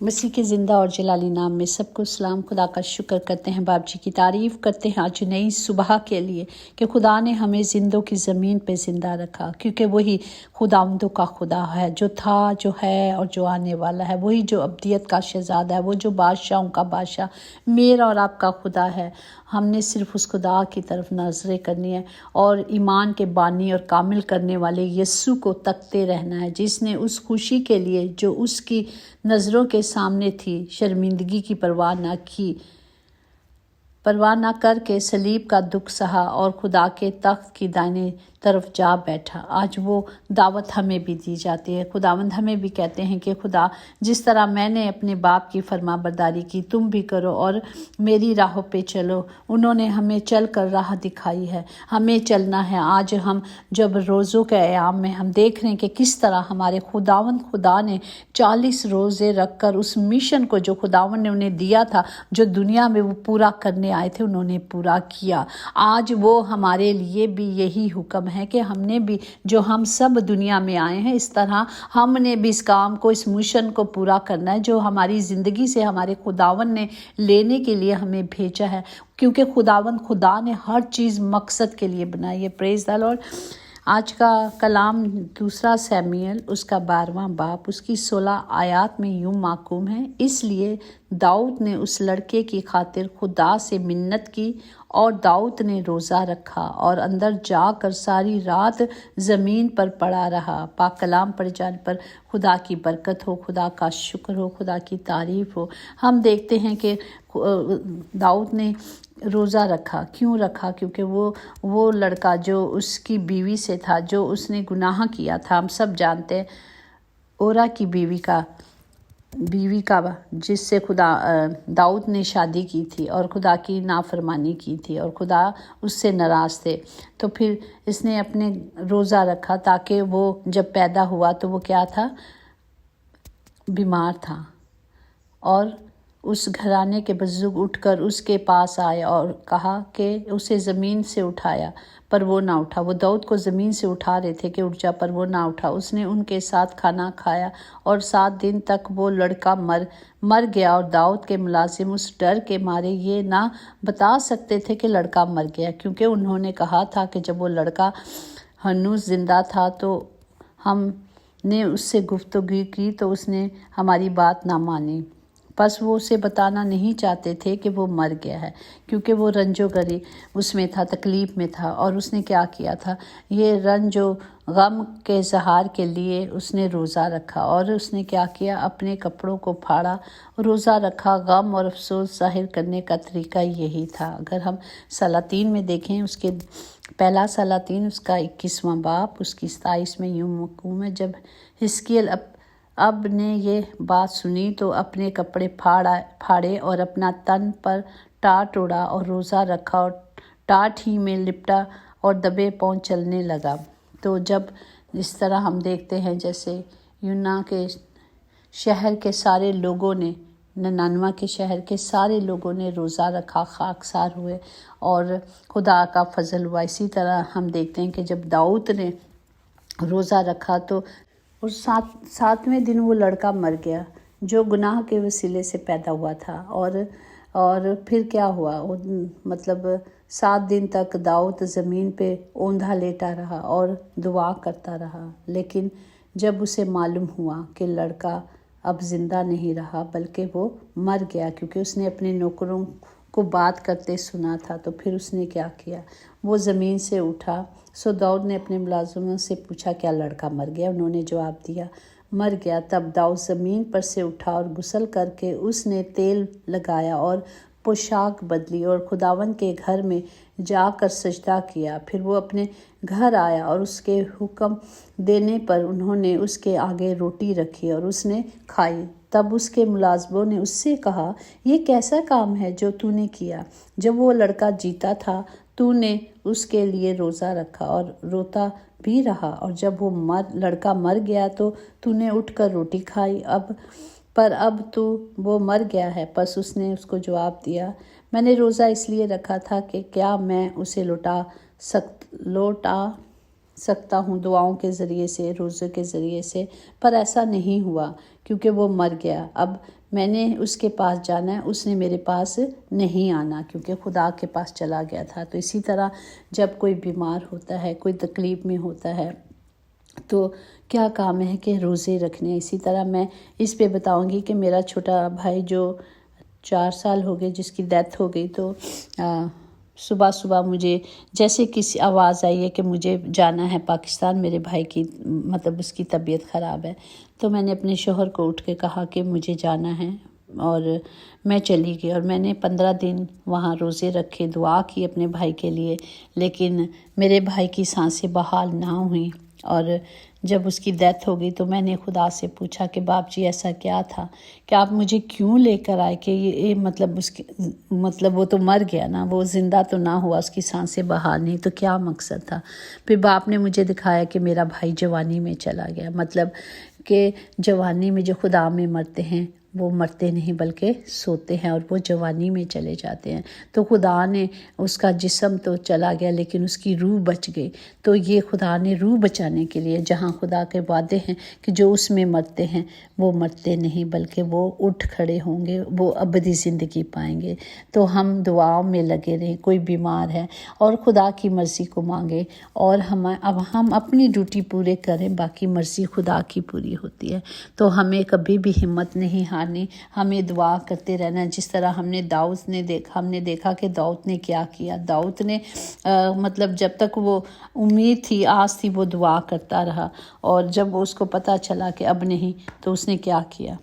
मसीह के ज़िंदा और जलाली नाम में सबको सलाम। खुदा का शुक्र करते हैं, बाप जी की तारीफ़ करते हैं आज नई सुबह के लिए कि खुदा ने हमें ज़िंदों की ज़मीन पे ज़िंदा रखा, क्योंकि वही खुदावंदों का खुदा है, जो था, जो है और जो आने वाला है। वही जो अब्दियत का शहज़ादा है, वो जो बादशाहों का बादशाह मेरा और आपका खुदा है। हमने सिर्फ उस खुदा की तरफ नज़रें करनी है और ईमान के बानी और कामिल करने वाले यीशु को तकते रहना है, जिसने उस खुशी के लिए जो उसकी नज़रों के सामने थी शर्मिंदगी की परवाह ना करके सलीब का दुख सहा और खुदा के तख्त की दाहिनी तरफ जा बैठा। आज वो दावत हमें भी दी जाती है। खुदावंद हमें भी कहते हैं कि खुदा, जिस तरह मैंने अपने बाप की फरमाबरदारी की, तुम भी करो और मेरी राहों पे चलो। उन्होंने हमें चल कर राह दिखाई है, हमें चलना है। आज हम जब रोज़ों के अयाम में हम देख रहे हैं कि किस तरह हमारे खुदावंद खुदा ने 40 रोज़े रखकर उस मिशन को जो खुदावंद ने उन्हें दिया था, जो दुनिया में वो पूरा करने आए थे, उन्होंने पूरा किया। आज वो हमारे लिए भी यही हुक्म है कि हमने भी, जो हम सब दुनिया में आए हैं, इस तरह हमने भी इस काम को, इस मिशन को पूरा करना है जो हमारी ज़िंदगी से हमारे खुदावंद ने लेने के लिए हमें भेजा है, क्योंकि खुदावंद खुदा ने हर चीज़ मकसद के लिए बनाई है। Praise the Lord. आज का कलाम 2 शमूएल उसका 12वां बाब उसकी 16 आयत में यूं माकूम है। इसलिए दाऊद ने उस लड़के की खातिर खुदा से मिन्नत की और दाऊद ने रोज़ा रखा और अंदर जाकर सारी रात ज़मीन पर पड़ा रहा। पाक कलाम पढ़ जाने पर खुदा की बरकत हो, खुदा का शुक्र हो, खुदा की तारीफ़ हो। हम देखते हैं कि दाऊद ने रोज़ा रखा। क्यों रखा? क्योंकि वो लड़का जो उसकी बीवी से था, जो उसने गुनाह किया था, हम सब जानते हैं, ओरा की बीवी का जिससे दाऊद ने शादी की थी और खुदा की नाफरमानी की थी और खुदा उससे नाराज़ थे। तो फिर इसने अपने रोज़ा रखा ताकि वो जब पैदा हुआ तो वो क्या था? बीमार था। और उस घराने के बुजुर्ग उठकर उसके पास आए और कहा कि उसे ज़मीन से उठाया, पर वो ना उठा। वो दाऊद को ज़मीन से उठा रहे थे कि उठ जा, पर वो ना उठा। उसने उनके साथ खाना खाया और 7 दिन तक वो लड़का मर गया। और दाऊद के मुलाजिम उस डर के मारे ये ना बता सकते थे कि लड़का मर गया, क्योंकि उन्होंने कहा था कि जब वो लड़का हनूस ज़िंदा था तो हमने उससे गुफ्तगू की तो उसने हमारी बात ना मानी। बस वो उसे बताना नहीं चाहते थे कि वो मर गया है, क्योंकि वो रंजोगरी उसमें था, तकलीफ़ में था। और उसने क्या किया था? ये रंजो गम के इज़हार के लिए उसने रोज़ा रखा। और उसने क्या किया? अपने कपड़ों को फाड़ा, रोज़ा रखा। गम और अफसोस ज़ाहिर करने का तरीका यही था। अगर हम सलातीन में देखें, उसके पहला सलातीन उसका 21वां बाब उसकी 27 में यूं मकूम है, जब हिस्कियल अब ने ये बात सुनी तो अपने कपड़े फाड़े और अपना तन पर टाट उड़ा और रोज़ा रखा और टाट ही में लिपटा और दबे पांव चलने लगा। तो जब इस तरह हम देखते हैं, जैसे यूना के शहर के सारे लोगों ने, ननानवा के शहर के सारे लोगों ने रोज़ा रखा, खाकसार हुए और खुदा का फजल हुआ। इसी तरह हम देखते हैं कि जब दाऊद ने रोज़ा रखा तो और 7वें दिन वो लड़का मर गया जो गुनाह के वसीले से पैदा हुआ था। और फिर क्या हुआ? मतलब 7 दिन तक दाऊद ज़मीन पे औंधा लेटा रहा और दुआ करता रहा। लेकिन जब उसे मालूम हुआ कि लड़का अब ज़िंदा नहीं रहा बल्कि वो मर गया, क्योंकि उसने अपने नौकरों को बात करते सुना था, तो फिर उसने क्या किया? वो ज़मीन से उठा। सो दाऊद ने अपने मुलाजिमों से पूछा, क्या लड़का मर गया? उन्होंने जवाब दिया, मर गया। तब दाऊद ज़मीन पर से उठा और गुस्ल करके उसने तेल लगाया और पोशाक बदली और खुदावन के घर में जाकर सजदा किया। फिर वो अपने घर आया और उसके हुक्म देने पर उन्होंने उसके आगे रोटी रखी और उसने खाई। तब उसके मुलाजमों ने उससे कहा, ये कैसा काम है जो तूने किया? जब वो लड़का जीता था तूने उसके लिए रोज़ा रखा और रोता भी रहा, और जब वो लड़का मर गया तो तूने उठकर रोटी खाई। अब वो मर गया है। बस उसने उसको जवाब दिया, मैंने रोज़ा इसलिए रखा था कि क्या मैं उसे लौटा सकता हूँ दुआओं के ज़रिए से, रोज़े के ज़रिए से, पर ऐसा नहीं हुआ क्योंकि वो मर गया। अब मैंने उसके पास जाना है, उसने मेरे पास नहीं आना क्योंकि खुदा के पास चला गया था। तो इसी तरह जब कोई बीमार होता है, कोई तकलीफ़ में होता है, तो क्या काम है कि रोज़े रखने। इसी तरह मैं इस पे बताऊंगी कि मेरा छोटा भाई जो 4 साल हो गए जिसकी डेथ हो गई, तो सुबह सुबह मुझे जैसे किसी आवाज़ आई है कि मुझे जाना है पाकिस्तान, मेरे भाई की मतलब उसकी तबीयत ख़राब है। तो मैंने अपने शौहर को उठ के कहा कि मुझे जाना है और मैं चली गई। और मैंने 15 दिन वहाँ रोज़े रखे, दुआ की अपने भाई के लिए, लेकिन मेरे भाई की सांसें बहाल ना हुई। और जब उसकी डेथ हो गई तो मैंने खुदा से पूछा कि बाप जी ऐसा क्या था कि आप मुझे क्यों लेकर आए कि ये मतलब उसकी मतलब वो तो मर गया ना, वो ज़िंदा तो ना हुआ, उसकी सांसें बहाल नहीं, तो क्या मकसद था। फिर बाप ने मुझे दिखाया कि मेरा भाई जवानी में चला गया, मतलब कि जवानी में जो खुदा में मरते हैं वो मरते नहीं बल्कि सोते हैं और वो जवानी में चले जाते हैं। तो खुदा ने उसका जिस्म तो चला गया लेकिन उसकी रूह बच गई। तो ये खुदा ने रूह बचाने के लिए, जहाँ खुदा के वादे हैं कि जो उसमें मरते हैं वो मरते नहीं बल्कि वो उठ खड़े होंगे, वो अबदी ज़िंदगी पाएंगे। तो हम दुआओं में लगे रहें, कोई बीमार है और खुदा की मर्ज़ी को मांगे और अब हम अपनी ड्यूटी पूरे करें, बाकी मर्ज़ी खुदा की पूरी होती है। तो हमें कभी भी हिम्मत नहीं हारनी, हमें दुआ करते रहना। जिस तरह हमने देखा कि दाऊद ने क्या किया। दाऊद ने मतलब जब तक वो उम्मीद थी, आस थी, वो दुआ करता रहा, और जब उसको पता चला कि अब नहीं, तो उसने क्या किया,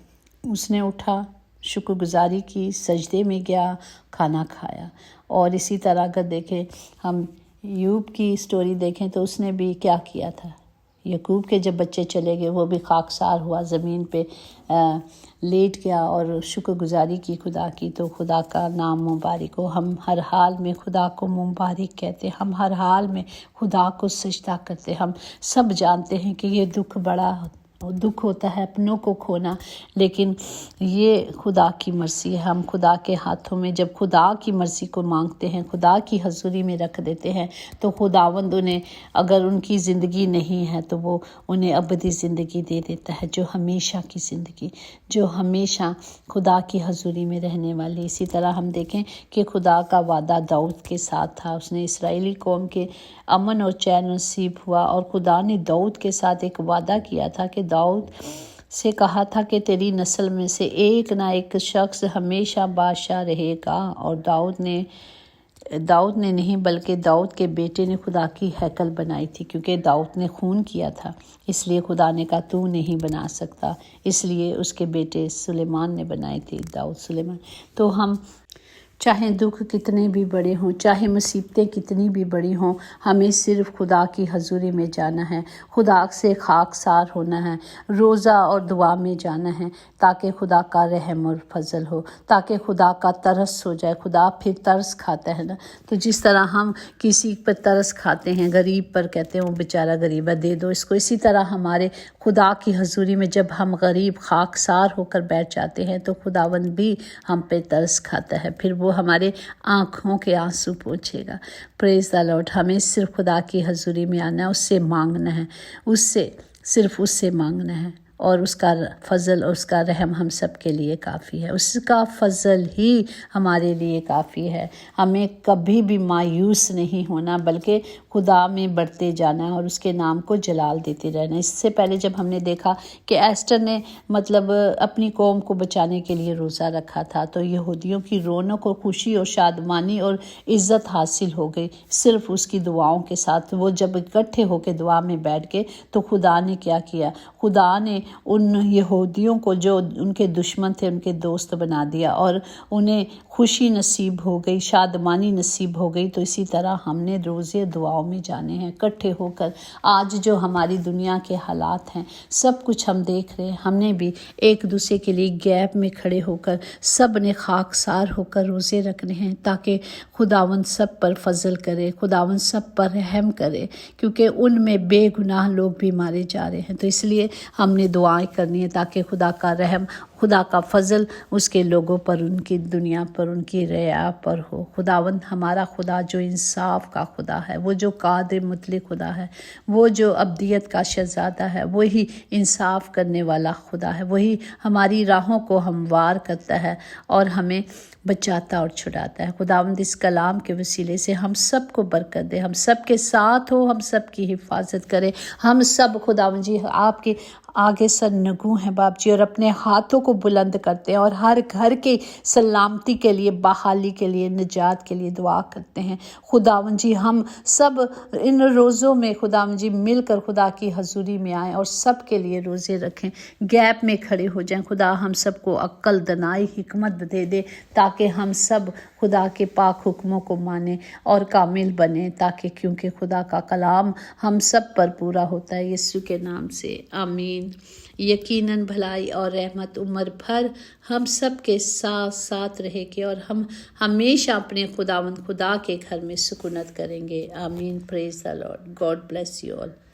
उसने उठा, शुक्रगुजारी की, सजदे में गया, खाना खाया। और इसी तरह अगर देखें, हम यूब की स्टोरी देखें तो उसने भी क्या किया था। यकूब के जब बच्चे चले गए वो भी खाकसार हुआ, ज़मीन पे लेट गया और शुक्रगुजारी की खुदा की। तो खुदा का नाम मुबारक हो। हम हर हाल में खुदा को मुबारक कहते, हम हर हाल में खुदा को सजदा करते। हम सब जानते हैं कि ये दुख होता है अपनों को खोना, लेकिन ये खुदा की मर्ज़ी है। हम खुदा के हाथों में जब खुदा की मर्ज़ी को मांगते हैं, खुदा की हजूरी में रख देते हैं, तो खुदावंद उन्हें, अगर उनकी ज़िंदगी नहीं है तो वो उन्हें अबदी ज़िंदगी दे देता है, जो हमेशा की ज़िंदगी, जो हमेशा खुदा की हजूरी में रहने वाली। इसी तरह हम देखें कि खुदा का वादा दाऊद के साथ था। उसने इसराइली कौम के अमन और चैन नसीब हुआ, और खुदा ने दाऊद के साथ एक वादा किया था कि दाऊद से कहा था कि तेरी नस्ल में से एक ना एक शख्स हमेशा बादशाह रहेगा। और दाऊद ने नहीं बल्कि दाऊद के बेटे ने खुदा की हैकल बनाई थी, क्योंकि दाऊद ने खून किया था, इसलिए खुदा ने कहा तू नहीं बना सकता, इसलिए उसके बेटे सुलेमान ने बनाई थी, दाऊद सुलेमान। तो हम चाहे दुख कितने भी बड़े हों, चाहे मुसीबतें कितनी भी बड़ी हों, हमें सिर्फ खुदा की हजूरी में जाना है, खुदा से खाकसार होना है, रोज़ा और दुआ में जाना है, ताकि खुदा का रहम और फजल हो, ताकि खुदा का तरस हो जाए। खुदा फिर तरस खाता है ना, तो जिस तरह हम किसी पर तरस खाते हैं, गरीब पर कहते हैं वो बेचारा गरीब है, दे दो इसको, इसी तरह हमारे खुदा की हजूरी में जब हम गरीब खाकसार होकर बैठ जाते हैं तो खुदावंद भी हम पे तरस खाता है, फिर वो हमारे आँखों के आंसू पोंछेगा। Praise the Lord. हमें सिर्फ खुदा की हजूरी में आना है, उससे मांगना है, सिर्फ उससे मांगना है, और उसका फजल और उसका रहम हम सब के लिए काफ़ी है। उसका फजल ही हमारे लिए काफ़ी है। हमें कभी भी मायूस नहीं होना, बल्कि खुदा में बढ़ते जाना है और उसके नाम को जलाल देते रहना। इससे पहले जब हमने देखा कि एस्टर ने मतलब अपनी कौम को बचाने के लिए रोज़ा रखा था, तो यहूदियों की रौनक और खुशी और शादमानी और इज़्ज़त हासिल हो गई सिर्फ उसकी दुआओं के साथ। वो जब इकट्ठे होकर दुआ में बैठ गए तो खुदा ने क्या किया, खुदा ने उन यहूदियों को जो उनके दुश्मन थे उनके दोस्त बना दिया और उन्हें खुशी नसीब हो गई, शादमानी नसीब हो गई। तो इसी तरह हमने रोज़े दुआओं में जाने हैं इकट्ठे होकर। आज जो हमारी दुनिया के हालात हैं सब कुछ हम देख रहे हैं, हमने भी एक दूसरे के लिए गैप में खड़े होकर सब ने खाकसार होकर रोज़े रखने हैं, ताकि खुदावंद सब पर फजल करे, खुदावंद सब पर रहम करे, क्योंकि उनमें बेगुनाह लोग भी मारे जा रहे हैं। तो इसलिए हमने दुआएं करनी है ताकि खुदा का रहम خدا کا فضل اس کے لوگوں پر، ان کی دنیا پر، ان کی رعا پر ہو۔ خداوند ہمارا خدا جو انصاف کا خدا ہے، وہ جو قادر مطلق خدا ہے، وہ جو ابدیت کا شہزادہ ہے، وہی انصاف کرنے والا خدا ہے، وہی ہماری راہوں کو ہموار کرتا ہے اور ہمیں بچاتا اور چھڑاتا ہے۔ خداوند اس کلام کے وسیلے سے ہم سب کو برکت دے، ہم سب کے ساتھ ہو، ہم سب کی حفاظت کرے۔ ہم سب خداوند جی آپ کے آگے سر نگوں ہیں باپ جی، اور اپنے ہاتھوں کو بلند کرتے ہیں اور ہر گھر کے سلامتی کے لیے، بحالی کے لیے، نجات کے لیے دعا کرتے ہیں۔ خداوند جی ہم سب ان روزوں میں خداوند جی مل کر خدا کی حضوری میں آئیں اور سب کے لیے روزے رکھیں، گیپ میں کھڑے ہو جائیں۔ خدا ہم سب کو عقل، دانائی، حکمت دے دے تاکہ ہم سب خدا کے پاک حکموں کو مانیں اور کامل بنیں، تاکہ کیونکہ خدا کا کلام ہم سب پر پورا ہوتا ہے۔ یسوع کے نام سے آمین۔ یقیناً بھلائی اور رحمت عمر بھر ہم سب کے ساتھ ساتھ رہے گی اور ہم ہمیشہ اپنے خداوند خدا کے گھر میں سکونت کریں گے۔ آمین۔ Praise the Lord. God bless you all.